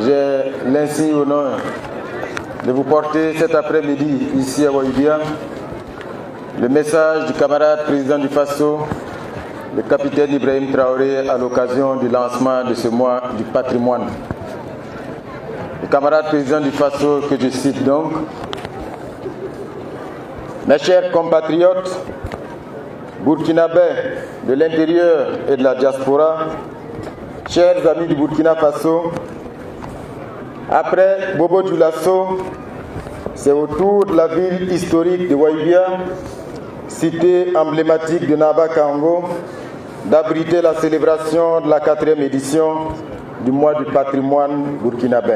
j'ai l'insigne honneur de vous porter cet après-midi ici à Waïbia le message du camarade président du FASO, le capitaine Ibrahim Traoré, à l'occasion du lancement de ce mois du patrimoine. Le camarade président du FASO que je cite donc: mes chers compatriotes burkinabés de l'intérieur et de la diaspora, chers amis du Burkina Faso, après Bobo Dioulasso, c'est au tour de la ville historique de Waïbia, cité emblématique de Naba Kango, d'abriter la célébration de la 4e édition du mois du patrimoine burkinabé.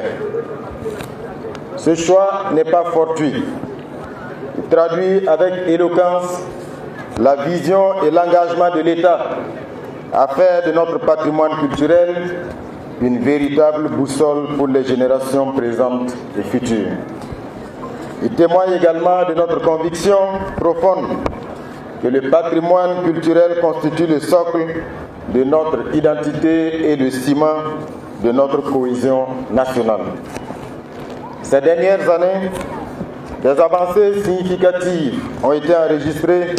Ce choix n'est pas fortuit. Il traduit avec éloquence la vision et l'engagement de l'État à faire de notre patrimoine culturel une véritable boussole pour les générations présentes et futures. Il témoigne également de notre conviction profonde que le patrimoine culturel constitue le socle de notre identité et le ciment de notre cohésion nationale. Ces dernières années, des avancées significatives ont été enregistrées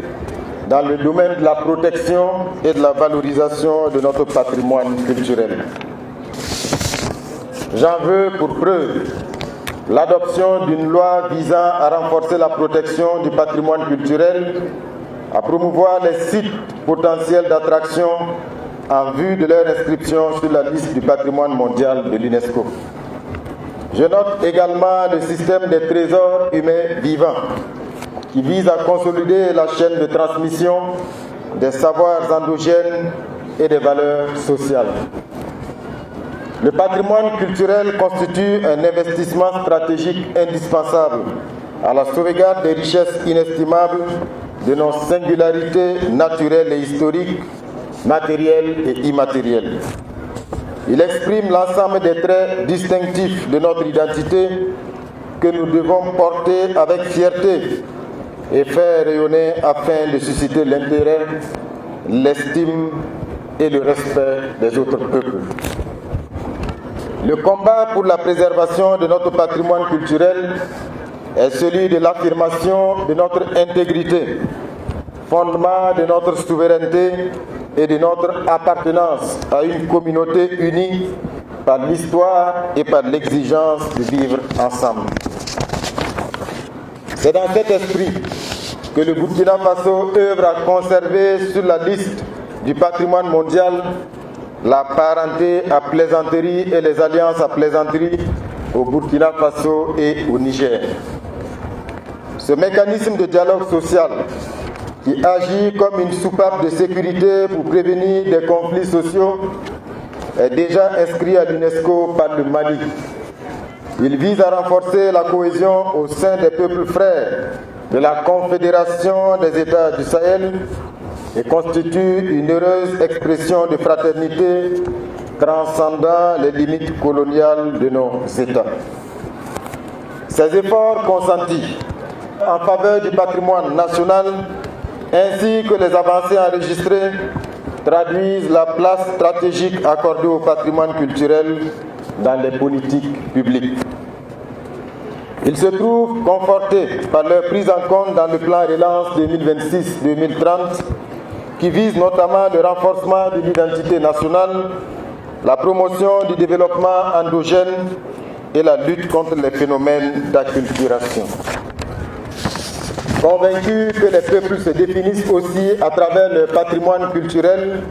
dans le domaine de la protection et de la valorisation de notre patrimoine culturel. J'en veux pour preuve l'adoption d'une loi visant à renforcer la protection du patrimoine culturel, à promouvoir les sites potentiels d'attraction en vue de leur inscription sur la liste du patrimoine mondial de l'UNESCO. Je note également le système des trésors humains vivants qui vise à consolider la chaîne de transmission des savoirs endogènes et des valeurs sociales. Le patrimoine culturel constitue un investissement stratégique indispensable à la sauvegarde des richesses inestimables de nos singularités naturelles et historiques, matérielles et immatérielles. Il exprime l'ensemble des traits distinctifs de notre identité que nous devons porter avec fierté et faire rayonner afin de susciter l'intérêt, l'estime et le respect des autres peuples. Le combat pour la préservation de notre patrimoine culturel est celui de l'affirmation de notre intégrité, fondement de notre souveraineté et de notre appartenance à une communauté unie par l'histoire et par l'exigence de vivre ensemble. C'est dans cet esprit que le Burkina Faso œuvre à conserver sur la liste du patrimoine mondial la parenté à plaisanterie et les alliances à plaisanterie au Burkina Faso et au Niger. Ce mécanisme de dialogue social qui agit comme une soupape de sécurité pour prévenir des conflits sociaux est déjà inscrit à l'UNESCO par le Mali. Il vise à renforcer la cohésion au sein des peuples frères de la Confédération des États du Sahel et constitue une heureuse expression de fraternité transcendant les limites coloniales de nos États. Ces efforts consentis en faveur du patrimoine national ainsi que les avancées enregistrées traduisent la place stratégique accordée au patrimoine culturel dans les politiques publiques. Ils se trouvent confortés par leur prise en compte dans le plan Relance 2026-2030 qui vise notamment le renforcement de l'identité nationale, la promotion du développement endogène et la lutte contre les phénomènes d'acculturation. Convaincus que les peuples se définissent aussi à travers leur patrimoine culturel,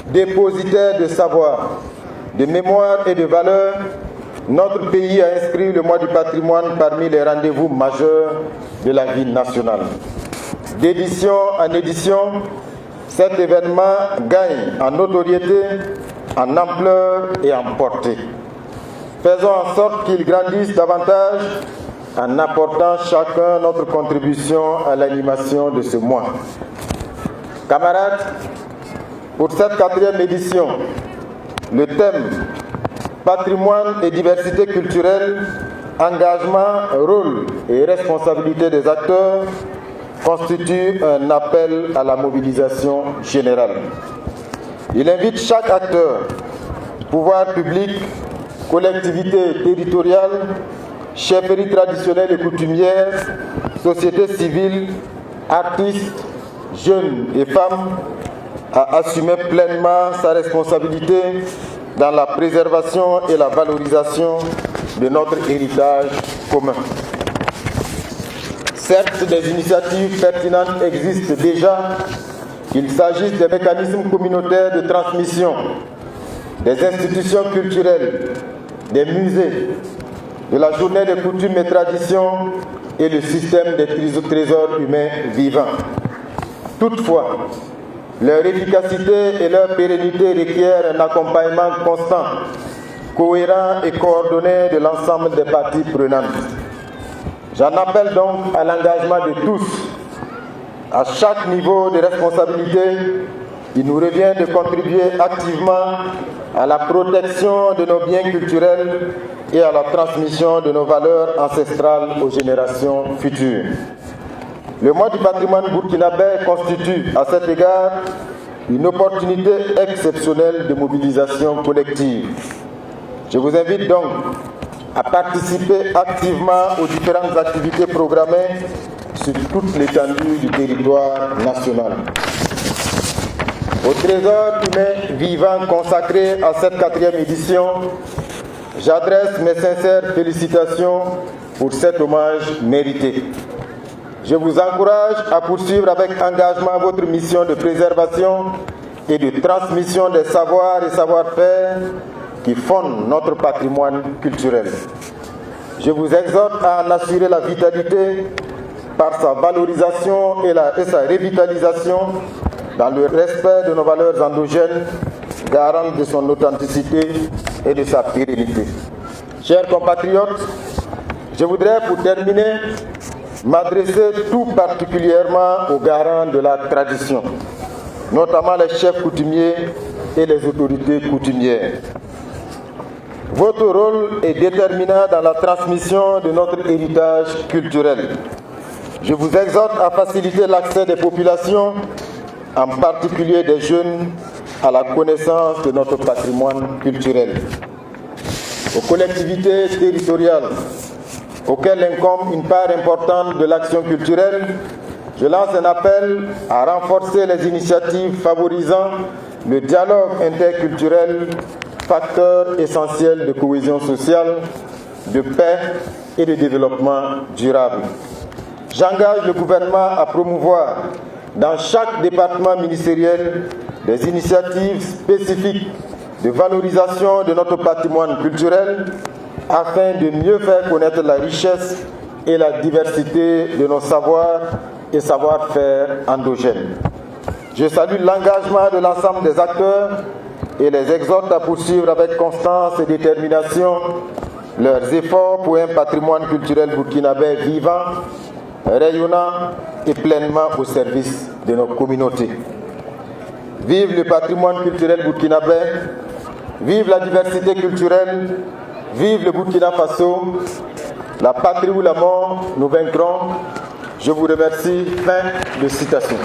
dépositaire de savoir, de mémoire et de valeurs, notre pays a inscrit le mois du patrimoine parmi les rendez-vous majeurs de la vie nationale. D'édition en édition, cet événement gagne en notoriété, en ampleur et en portée. Faisons en sorte qu'il grandisse davantage en apportant chacun notre contribution à l'animation de ce mois. Camarades, pour cette 4e édition, le thème Patrimoine et diversité culturelle, engagement, rôle et responsabilité des acteurs constitue un appel à la mobilisation générale. Il invite chaque acteur, pouvoir public, collectivités territoriales, chefferies traditionnelles et coutumières, sociétés civiles, artistes, jeunes et femmes, à assumer pleinement sa responsabilité dans la préservation et la valorisation de notre héritage commun. Certes, des initiatives pertinentes existent déjà, qu'il s'agisse des mécanismes communautaires de transmission, des institutions culturelles, des musées, de la journée des coutumes et traditions et le système des trésors humains vivants. Toutefois, leur efficacité et leur pérennité requièrent un accompagnement constant, cohérent et coordonné de l'ensemble des parties prenantes. J'en appelle donc à l'engagement de tous. À chaque niveau de responsabilité, il nous revient de contribuer activement à la protection de nos biens culturels et à la transmission de nos valeurs ancestrales aux générations futures. Le mois du patrimoine burkinabé constitue à cet égard une opportunité exceptionnelle de mobilisation collective. Je vous invite donc à participer activement aux différentes activités programmées sur toute l'étendue du territoire national. Au trésor humain vivant consacré à cette 4e édition, j'adresse mes sincères félicitations pour cet hommage mérité. Je vous encourage à poursuivre avec engagement votre mission de préservation et de transmission des savoirs et savoir-faire qui fondent notre patrimoine culturel. Je vous exhorte à en assurer la vitalité par sa valorisation et sa revitalisation dans le respect de nos valeurs endogènes, garantes de son authenticité et de sa pérennité. Chers compatriotes, je voudrais pour terminer m'adresser tout particulièrement aux garants de la tradition, notamment les chefs coutumiers et les autorités coutumières. Votre rôle est déterminant dans la transmission de notre héritage culturel. Je vous exhorte à faciliter l'accès des populations, en particulier des jeunes, à la connaissance de notre patrimoine culturel. Aux collectivités territoriales, auxquelles incombe une part importante de l'action culturelle, je lance un appel à renforcer les initiatives favorisant le dialogue interculturel, facteur essentiel de cohésion sociale, de paix et de développement durable. J'engage le gouvernement à promouvoir dans chaque département ministériel des initiatives spécifiques de valorisation de notre patrimoine culturel afin de mieux faire connaître la richesse et la diversité de nos savoirs et savoir-faire endogènes. Je salue l'engagement de l'ensemble des acteurs et les exhorte à poursuivre avec constance et détermination leurs efforts pour un patrimoine culturel burkinabé vivant, rayonnant et pleinement au service de nos communautés. Vive le patrimoine culturel burkinabé, vive la diversité culturelle, vive le Burkina Faso, la patrie ou la mort, nous vaincrons. Je vous remercie. Fin de citation.